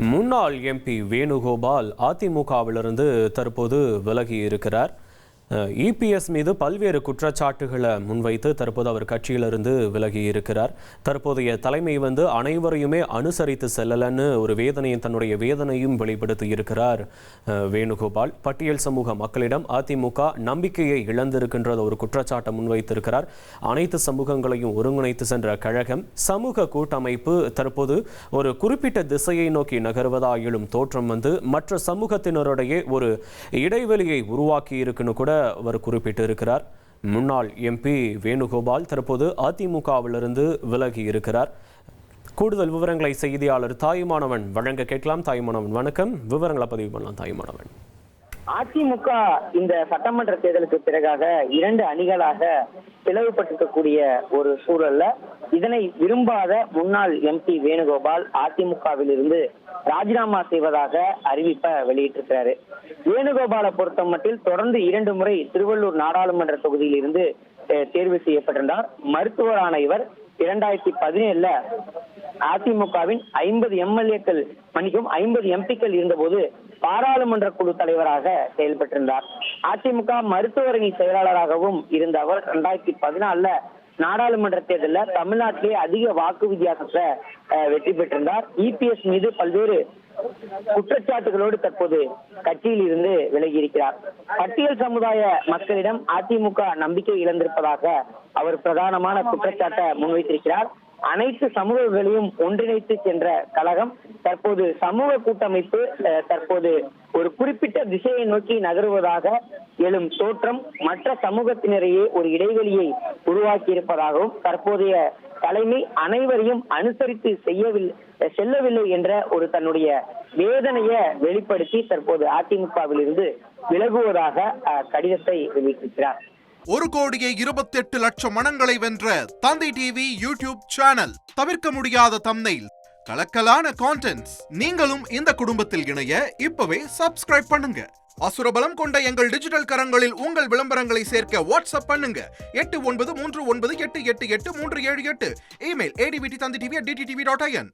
முன்னாள் எம்பி வேணுகோபால் அதிமுகவிலிருந்து தற்போது விலகி இருக்கிறார். இபிஎஸ் மீது பல்வேறு குற்றச்சாட்டுகளை முன்வைத்து தற்போது அவர் கட்சியிலிருந்து விலகி இருக்கிறார். தற்போதைய தலைமை அனைவரையுமே அனுசரித்து செல்லலன்னு ஒரு தன்னுடைய வேதனையும் வெளிப்படுத்தி இருக்கிறார் வேணுகோபால். பட்டியல் சமூக மக்களிடம் அதிமுக நம்பிக்கையை இழந்திருக்கின்ற ஒரு குற்றச்சாட்டை முன்வைத்திருக்கிறார். அனைத்து சமூகங்களையும் ஒருங்கிணைத்து சென்ற கழகம் சமூக கூட்டமைப்பு தற்போது ஒரு குறிப்பிட்ட திசையை நோக்கி நகர்வதா எழும் தோற்றம் மற்ற சமூகத்தினருடைய ஒரு இடைவெளியை உருவாக்கி இருக்குன்னு கூட அவர் குறிப்பிட்டிருக்கிறார். முன்னாள் எம்பி வேணுகோபால் தற்போது அதிமுகவிலிருந்து விலகி இருக்கிறார். கூடுதல் விவரங்களை செய்தியாளர் தாயுமானவன் வழங்க கேட்கலாம். தாயுமானவன் வணக்கம். விவரங்களை பதிவு பண்ணலாம் தாயுமானவன். அதிமுக இந்த சட்டமன்ற தேர்தலுக்கு பிறகாக 2 அணிகளாக பிளவுபட்டிருக்கக்கூடிய ஒரு சூழல்ல இதனை விரும்பாத முன்னாள் எம்பி வேணுகோபால் அதிமுகவில் இருந்து ராஜினாமா செய்வதாக அறிவிப்பை வெளியிட்டிருக்கிறாரு. வேணுகோபாலை பொறுத்த மட்டில் தொடர்ந்து 2 முறை திருவள்ளூர் நாடாளுமன்ற தொகுதியில் இருந்து தேர்வு செய்யப்பட்டிருந்தார். மருத்துவரான இவர் 2017 அதிமுகவின் 50 எம்எல்ஏக்கள் 50 எம்பிக்கள் இருந்தபோது பாராளுமன்ற குழு தலைவராக செயல்பட்டிருந்தார். அதிமுக மருத்துவரணி செயலாளராகவும் இருந்த அவர் 2014 நாடாளுமன்ற தேர்தலில் தமிழ்நாட்டிலே அதிக வாக்கு வித்தியாசத்தை வெற்றி பெற்றிருந்தார். இபிஎஸ் மீது பல்வேறு குற்றச்சாட்டுகளோடு தற்போது கட்சியில் இருந்து விலகி இருக்கிறார். பட்டியல் சமுதாய மக்களிடம் அதிமுக நம்பிக்கை இழந்திருப்பதாக அவர் பிரதானமான குற்றச்சாட்டை முன்வைத்திருக்கிறார். அனைத்து சமூகங்களையும் ஒன்றிணைத்து சென்ற கழகம் தற்போது சமூக கூட்டமைப்பு தற்போது ஒரு குறிப்பிட்ட திசையை நோக்கி நகருவதாக எழும் தோற்றம் மற்ற சமூகத்தினரையே ஒரு இடைவெளியை உருவாக்கி இருப்பதாகவும் தற்போதைய தலைமை அனைவரையும் அனுசரித்து செல்லவில்லை என்ற ஒரு தன்னுடைய வேதனையை வெளிப்படுத்தி தற்போது அதிமுகவில் இருந்து விலகுவதாக கடிதத்தை வெளியிட்டிருக்கிறார். 1,28,00,000 மனங்களை வென்ற தந்தி டிவி யூடியூப் சேனல். தவிர்க்க முடியாத தம்ப்நெயில், கலக்கலான கான்டென்ட்ஸ். நீங்களும் இந்த குடும்பத்தில் இணைய இப்பவே சப்ஸ்கிரைப் பண்ணுங்க. அசுரபலம் கொண்ட எங்கள் டிஜிட்டல் கரங்களில் உங்கள் விளம்பரங்களை சேர்க்க வாட்ஸ்அப் பண்ணுங்க. 8939888838. Email advtthanditv@dttv.in.